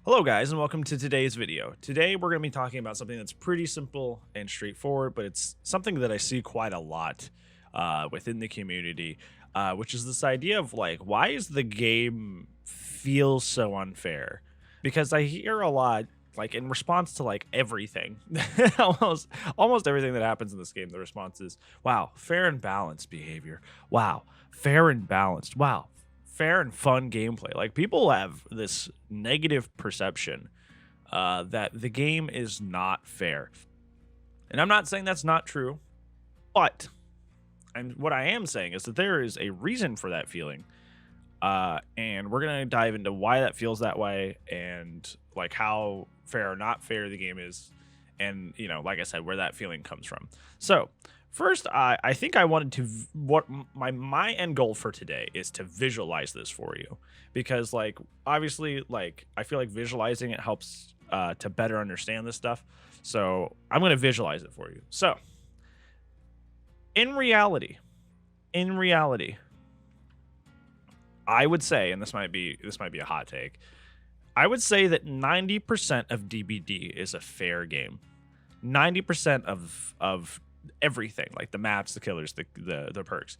Hello guys and welcome to today's video. Today we're going to be talking about something that's pretty simple and straightforward, but it's something that I see quite a lot within the community, which is this idea of like, why is the game feel so unfair? Because I hear a lot, like in response to like everything, almost everything that happens in this game, the response is, wow, fair and balanced behavior. Wow, fair and balanced. Wow, fair and fun gameplay. Like people have this negative perception that the game is not fair, and I'm not saying that's not true, but what I am saying is that there is a reason for that feeling, and we're gonna dive into why that feels that way and like how fair or not fair the game is, and like I said, where that feeling comes from. So first, I think I wanted to what my end goal for today is to visualize this for you, because like obviously like I feel like visualizing it helps to better understand this stuff. So I'm going to visualize it for you. So in reality, in reality, I would say, and this might be a hot take, I would say that 90% of DBD is a fair game. 90% of everything, like the maps, the killers, the perks,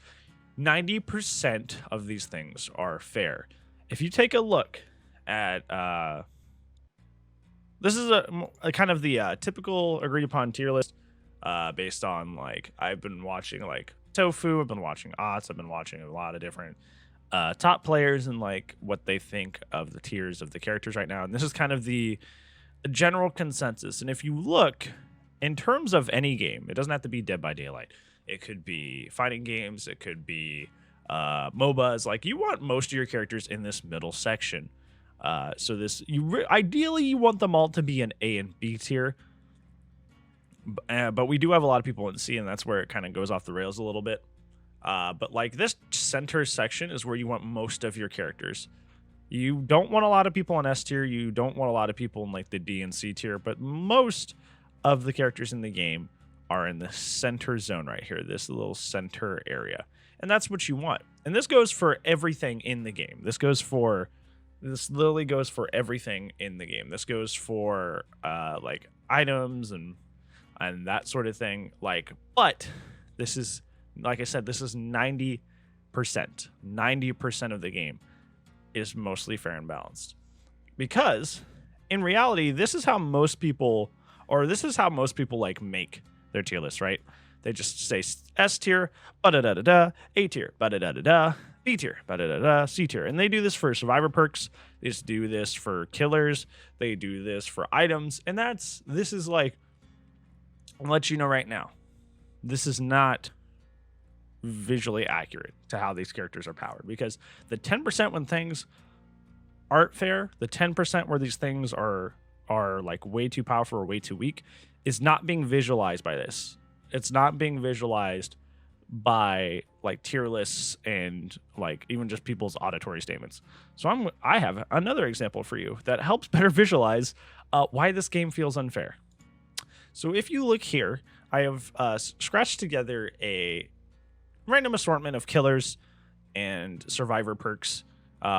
90% of these things are fair. If you take a look at this is a kind of the typical agreed upon tier list, based on like I've been watching like Tofu, I've been watching Ots, I've been watching a lot of different top players and like what they think of the tiers of the characters right now, and this is kind of the general consensus. And if you look in terms of any game, it doesn't have to be Dead by Daylight. It could be fighting games. It could be MOBAs. Like you want most of your characters in this middle section. So this ideally you want them all to be an A and B tier. But we do have a lot of people in C, and that's where it kind of goes off the rails a little bit. But like this center section is where you want most of your characters. You don't want a lot of people in S tier. You don't want a lot of people in like the D and C tier. But most of the characters in the game are in the center zone right here, this little center area. And that's what you want. And this goes for everything in the game. This literally goes for everything in the game. This goes for like items and that sort of thing. Like, but this is, like I said, this is 90%. 90% of the game is mostly fair and balanced. Because in reality, this is how most people like make their tier list, right? They just say S tier, ba-da-da-da-da, A tier, ba-da-da-da-da, B tier, ba-da-da-da, C tier. And they do this for survivor perks. They just do this for killers. They do this for items. And this is like, I'll let you know right now, this is not visually accurate to how these characters are powered, because the 10% when things aren't fair, the 10% where these things are like way too powerful or way too weak, is not being visualized by this. It's not being visualized by like tier lists and like even just people's auditory statements. So I have another example for you that helps better visualize why this game feels unfair. So if you look here, I have scratched together a random assortment of killers and survivor perks, and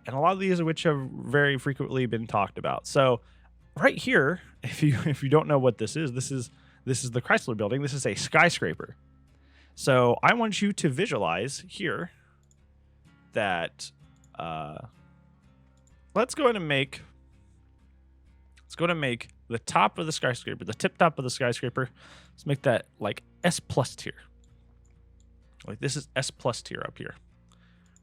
a lot of these of which have very frequently been talked about. So right here, if you don't know what this is the Chrysler Building. This is a skyscraper. So I want you to visualize here that let's go ahead and make the top of the skyscraper, the tip top of the skyscraper. Let's make that like S plus tier. Like this is S plus tier up here.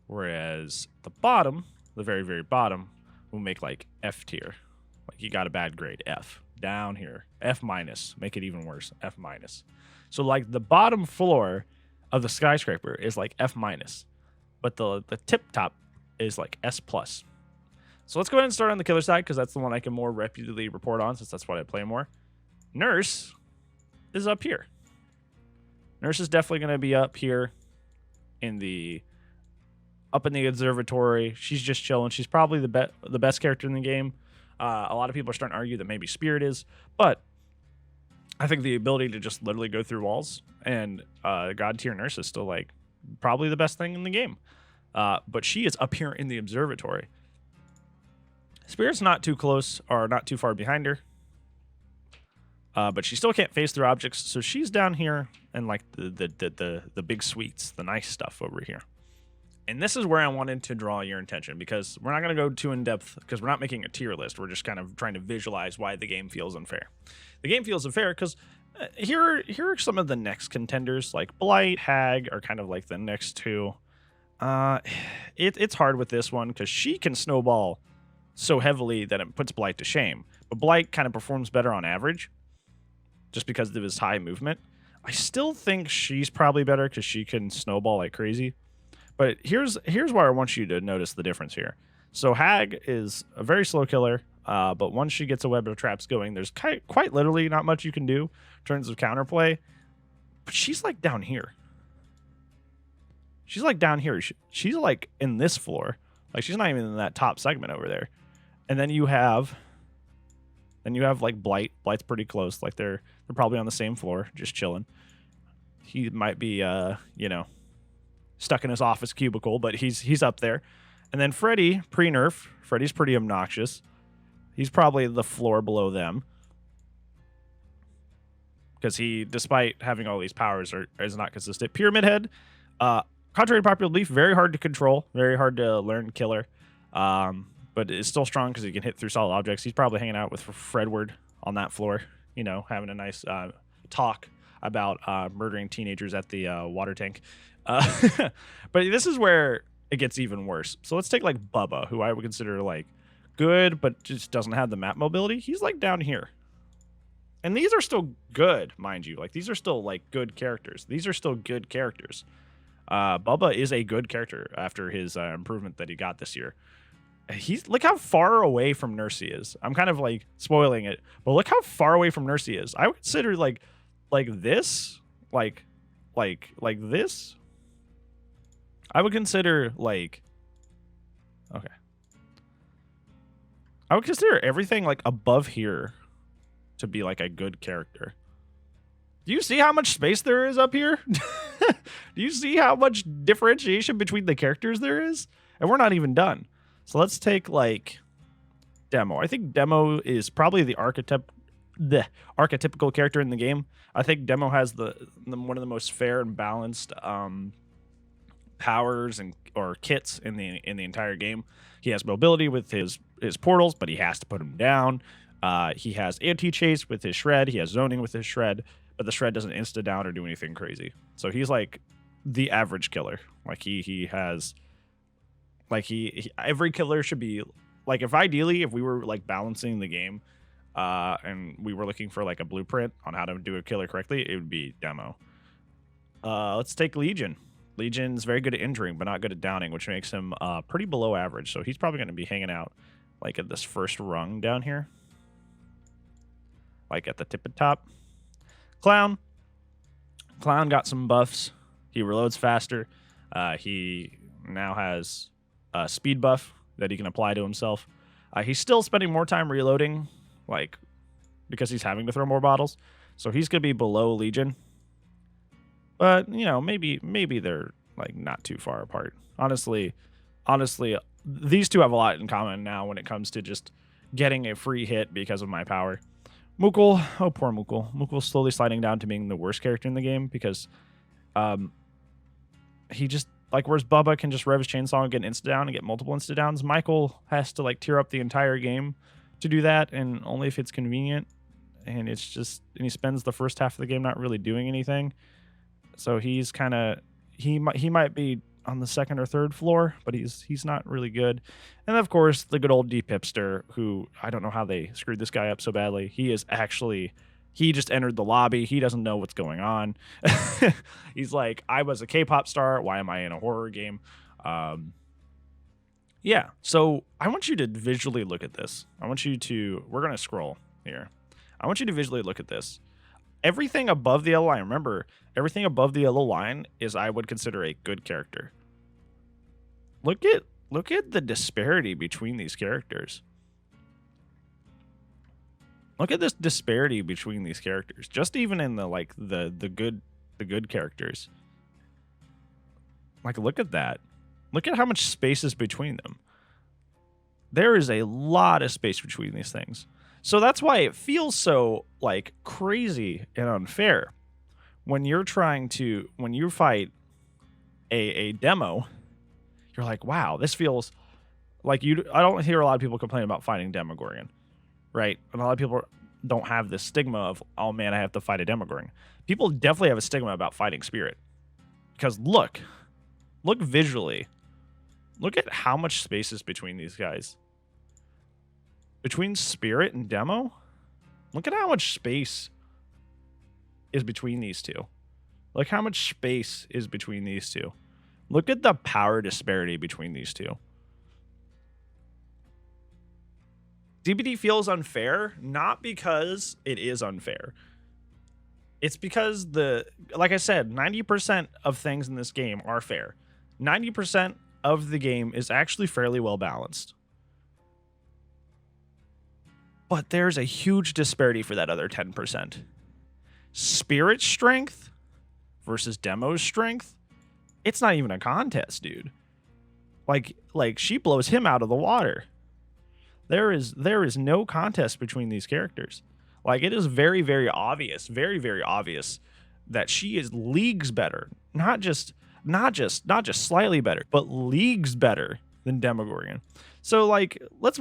Whereas the bottom, the very, very bottom, we'll make like F tier. Like you got a bad grade, F. Down here, F minus. Make it even worse, F minus. So like the bottom floor of the skyscraper is like F minus, but the tip top is like S plus. So let's go ahead and start on the killer side, because that's the one I can more reputably report on, since that's what I play more. Nurse is up here. Nurse is definitely going to be up here in the observatory. She's just chilling. She's probably the best character in the game. A lot of people are starting to argue that maybe Spirit is, but I think the ability to just literally go through walls and God tier Nurse is still like probably the best thing in the game. But she is up here in the observatory. Spirit's not too close or not too far behind her. But she still can't phase through objects, so she's down here and like the big sweets, the nice stuff over here. And this is where I wanted to draw your attention, because we're not going to go too in depth, because we're not making a tier list. We're just kind of trying to visualize why the game feels unfair. The game feels unfair because here are some of the next contenders, like Blight, Hag are kind of like the next two. It's hard with this one because she can snowball so heavily that it puts Blight to shame. But Blight kind of performs better on average just because of his high movement. I still think she's probably better because she can snowball like crazy. But here's where I want you to notice the difference here. So Hag is a very slow killer, but once she gets a web of traps going, there's quite literally not much you can do in terms of counterplay. But she's like down here. She's like down here. She's like in this floor. Like she's not even in that top segment over there. And then you have like Blight. Blight's pretty close. Like they're probably on the same floor, just chilling. He might be stuck in his office cubicle, but he's up there. And then Freddy, pre-nerf. Freddy's pretty obnoxious. He's probably the floor below them. Because he, despite having all these powers, is not consistent. Pyramid Head, contrary to popular belief, very hard to control. Very hard to learn killer. But is still strong because he can hit through solid objects. He's probably hanging out with Fredward on that floor. Having a nice talk about murdering teenagers at the water tank. But this is where it gets even worse. So let's take like Bubba, who I would consider like good, but just doesn't have the map mobility. He's like down here. And these are still good, mind you. Like these are still like good characters. These are still good characters. Bubba is a good character after his improvement that he got this year. Look how far away from Nurse he is. I'm kind of like spoiling it, but look how far away from Nurse he is. I would consider like this, like this. I would consider like, okay. I would consider everything like above here to be like a good character. Do you see how much space there is up here? Do you see how much differentiation between the characters there is? And we're not even done. So let's take like Demo. I think Demo is probably the archetypical character in the game. I think Demo has the one of the most fair and balanced powers or kits in the entire game. He has mobility with his portals, but he has to put them down. He has anti-chase with his shred. He has zoning with his shred, but the shred doesn't insta down or do anything crazy. So he's like the average killer. Like he has. Like every killer should be like, if we were like balancing the game and we were looking for like a blueprint on how to do a killer correctly, it would be Demo. Let's take Legion. Legion's very good at injuring, but not good at downing, which makes him pretty below average. So he's probably going to be hanging out like at this first rung down here. Like at the tip of top. Clown got some buffs. He reloads faster. He now has a speed buff that he can apply to himself. He's still spending more time reloading, like because he's having to throw more bottles. So he's gonna be below Legion. But maybe they're like not too far apart. Honestly, these two have a lot in common now when it comes to just getting a free hit because of my power. Mukul, oh poor Mukul. Mukul's slowly sliding down to being the worst character in the game because he just, like, whereas Bubba can just rev his chainsaw and get an insta down and get multiple insta downs, Michael has to like tear up the entire game to do that, and only if it's convenient. And it's just, and he spends the first half of the game not really doing anything. So he's kind of, he might be on the second or third floor, but he's not really good. And of course, the good old Deep Hipster, who I don't know how they screwed this guy up so badly. He just entered the lobby. He doesn't know what's going on. He's like, I was a K-pop star. Why am I in a horror game? Yeah. So I want you to visually look at this. We're going to scroll here. I want you to visually look at this. Everything above the yellow line, remember, everything above the yellow line is, I would consider, a good character. Look at the disparity between these characters. Look at this disparity between these characters. Just even in the good characters. Like, look at that. Look at how much space is between them. There is a lot of space between these things. So that's why it feels so like crazy and unfair when you're when you fight a demo, you're like, wow, this feels like I don't hear a lot of people complain about fighting Demogorgon, right? And a lot of people don't have this stigma of, oh man, I have to fight a Demogorgon. People definitely have a stigma about fighting Spirit. Because look visually. Look at how much space is between these guys. Between Spirit and Demo, look at how much space is between these two. Look how much space is between these two. Look at the power disparity between these two. DBD feels unfair, not because it is unfair. It's because like I said, 90% of things in this game are fair. 90% of the game is actually fairly well balanced. But there's a huge disparity for that other 10%. Spirit strength versus Demo's strength, it's not even a contest, dude. Like she blows him out of the water. There is no contest between these characters. Like, it is very, very obvious that she is leagues better. Not just slightly better, but leagues better than Demogorgon. So like, let's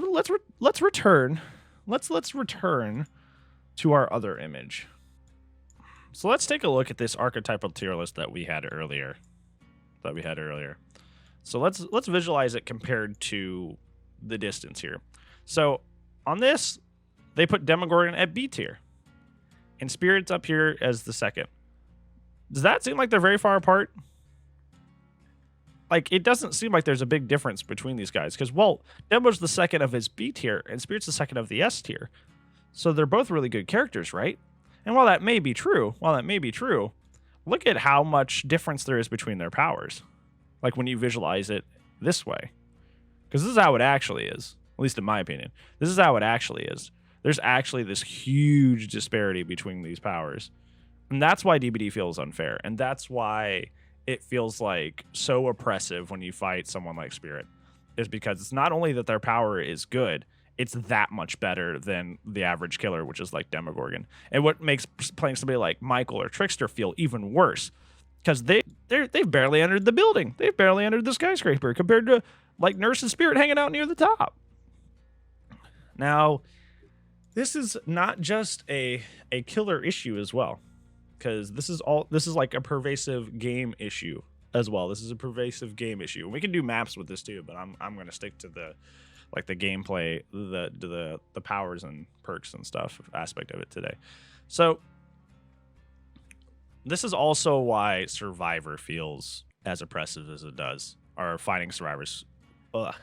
return to our other image. So let's take a look at this archetypal tier list that we had earlier. So let's visualize it compared to the distance here. So on this, they put Demogorgon at B tier, and Spirit's up here as the second. Does that seem like they're very far apart? Like, it doesn't seem like there's a big difference between these guys, because, well, Demo's the second of his B tier, and Spirit's the second of the S tier. So they're both really good characters, right? And while that may be true, look at how much difference there is between their powers. Like, when you visualize it this way. Because this is how it actually is. At least in my opinion. This is how it actually is. There's actually this huge disparity between these powers. And that's why DBD feels unfair. And that's why it feels like so oppressive when you fight someone like Spirit. Is because it's not only that their power is good, it's that much better than the average killer, which is like Demogorgon. And what makes playing somebody like Michael or Trickster feel even worse, because they've barely entered the building. They've barely entered the skyscraper compared to like Nurse and Spirit hanging out near the top. Now, this is not just a killer issue as well, because this is like a pervasive game issue as well. This is a pervasive game issue. We can do maps with this too, but I'm going to stick to the gameplay, the powers and perks and stuff aspect of it today. So this is also why Survivor feels as oppressive as it does, or fighting survivors. Ugh.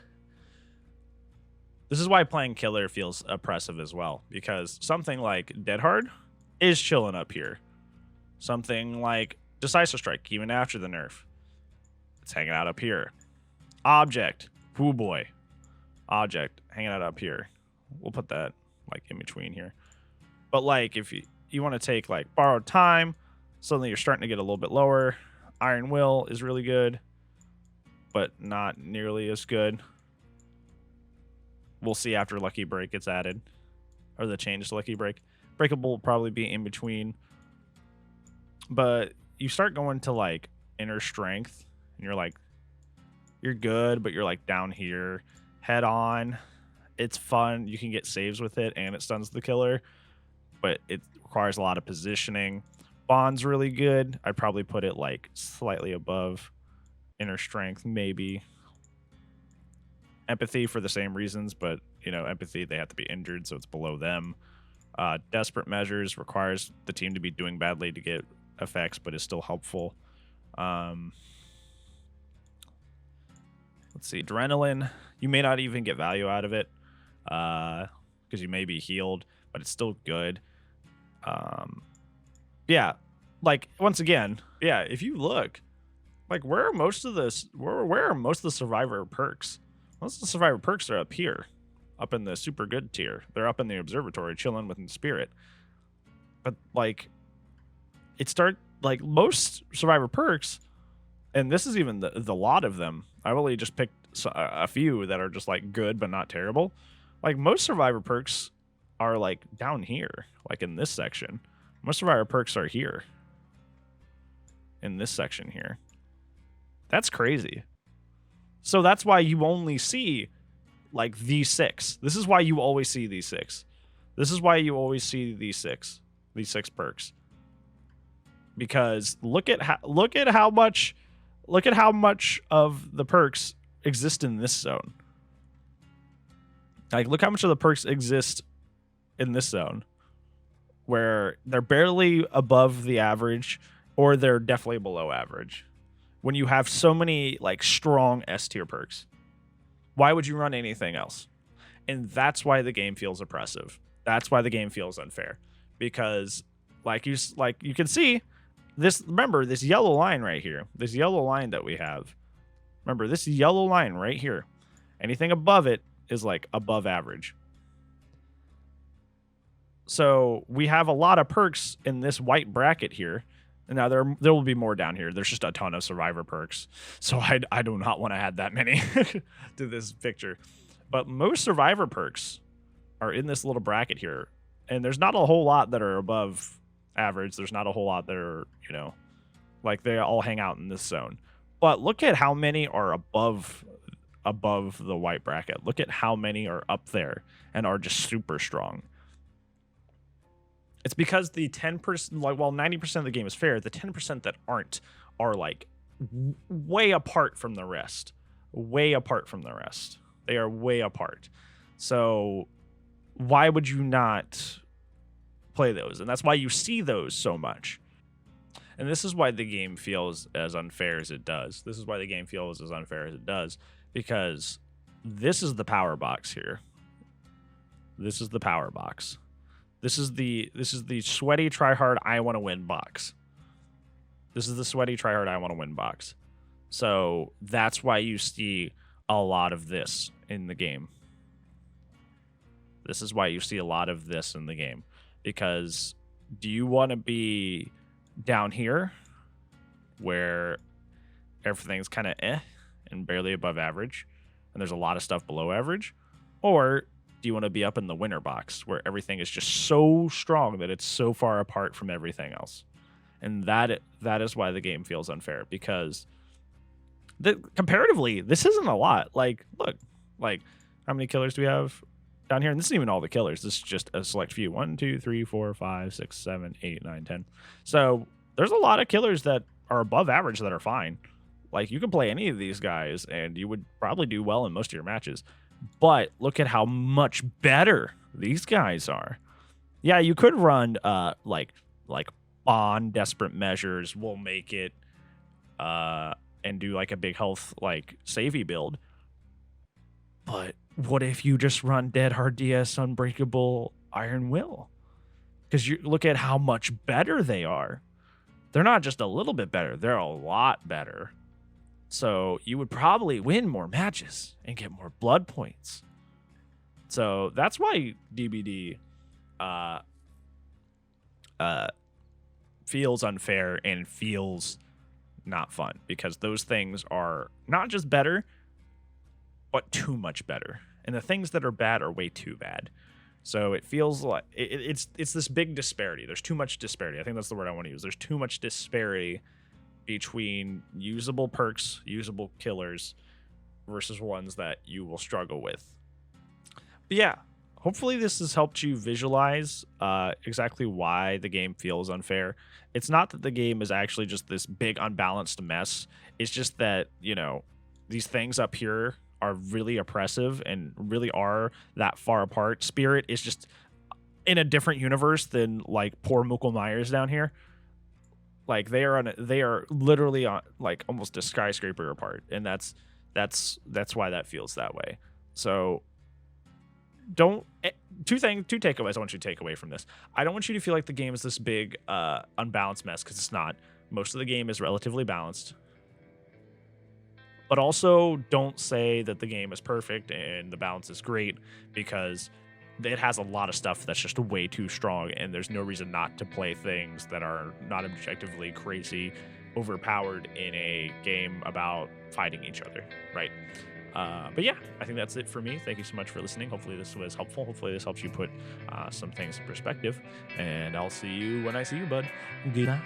This is why playing killer feels oppressive as well, because something like Dead Hard is chilling up here. Something like Decisive Strike, even after the nerf, it's hanging out up here. Object, oh boy, Object hanging out up here. We'll put that like in between here. But like, if you want to take like Borrowed Time, suddenly you're starting to get a little bit lower. Iron Will is really good, but not nearly as good. We'll see after Lucky Break gets added, or the change to Lucky Break. Breakable will probably be in between. But you start going to like Inner Strength, and you're like, you're good, but you're like down here. Head On, it's fun. You can get saves with it, and it stuns the killer, but it requires a lot of positioning. Bond's really good. I'd probably put it like slightly above Inner Strength, maybe. Empathy for the same reasons, but you know, Empathy, they have to be injured, so it's below them. Desperate Measures requires the team to be doing badly to get effects, but is still helpful. Let's see, Adrenaline, you may not even get value out of it, because you may be healed, but it's still good. Yeah, like, once again, yeah, if you look, like, where are most of the Survivor perks? Most of the Survivor perks are up here, up in the super good tier. They're up in the observatory, chilling with Spirit. But like, most Survivor perks, and this is even the lot of them. I've only just picked a few that are just like good but not terrible. Like most survivor perks are like down here, like in this section. Most survivor perks are here in this section here. That's crazy. So that's why you only see like these 6. This is why you always see these 6. This is why you always see these 6 perks. Because look at how much of the perks exist in this zone. Like look how much of the perks exist in this zone, where they're barely above the average or they're definitely below average. When you have so many like strong S tier perks, why would you run anything else? And that's why the game feels oppressive. That's why the game feels unfair, because like you can see this. Remember this yellow line right here, this yellow line that we have. Remember this yellow line right here. Anything above it is like above average. So we have a lot of perks in this white bracket here. And now there will be more down here. There's just a ton of survivor perks. So I do not want to add that many to this picture. But most survivor perks are in this little bracket here. And there's not a whole lot that are above average. There's not a whole lot that are, you know, like they all hang out in this zone. But look at how many are above the white bracket. Look at how many are up there and are just super strong. It's because the 10%, like, while 90% of the game is fair, the 10% that aren't are like way apart from the rest. Way apart from the rest. They are way apart. So why would you not play those? And that's why you see those so much. And this is why the game feels as unfair as it does. This is why the game feels as unfair as it does, because this is the power box here. This is the power box. This is the sweaty try hard I want to win box. This is the sweaty try hard I want to win box. So that's why you see a lot of this in the game. This is why you see a lot of this in the game. Because do you want to be down here where everything's kind of and barely above average and there's a lot of stuff below average? Or do you want to be up in the winner box where everything is just so strong that it's so far apart from everything else? And that is why the game feels unfair, because comparatively, this isn't a lot. Like, look, like how many killers do we have down here? And this isn't even all the killers. This is just a select few. 1, 2, 3, 4, 5, 6, 7, 8, 9, 10. So there's a lot of killers that are above average that are fine. Like you could play any of these guys and you would probably do well in most of your matches. But look at how much better these guys are. Yeah, you could run like Bond Desperate Measures will make it and do like a big health like savey build. But what if you just run Dead Hard DS Unbreakable Iron Will? Because you look at how much better they are. They're not just a little bit better, they're a lot better. So you would probably win more matches and get more blood points. So that's why DBD feels unfair and feels not fun, because those things are not just better, but too much better. And the things that are bad are way too bad. So it feels like it's this big disparity. There's too much disparity. I think that's the word I want to use. There's too much disparity between usable perks, usable killers, versus ones that you will struggle with. But yeah, hopefully this has helped you visualize exactly why the game feels unfair. It's not that the game is actually just this big unbalanced mess. It's just that, you know, these things up here are really oppressive and really are that far apart. Spirit is just in a different universe than like poor Mukul Myers down here. Like they are literally on like almost a skyscraper apart, and that's why that feels that way. So two takeaways I want you to take away from this. I don't want you to feel like the game is this big unbalanced mess, because it's not. Most of the game is relatively balanced. But also don't say that the game is perfect and the balance is great, because it has a lot of stuff that's just way too strong, and there's no reason not to play things that are not objectively crazy overpowered in a game about fighting each other, right? But yeah, I think that's it for me. Thank you so much for listening. Hopefully this was helpful. Hopefully this helps you put some things in perspective. And I'll see you when I see you, bud. Goodbye.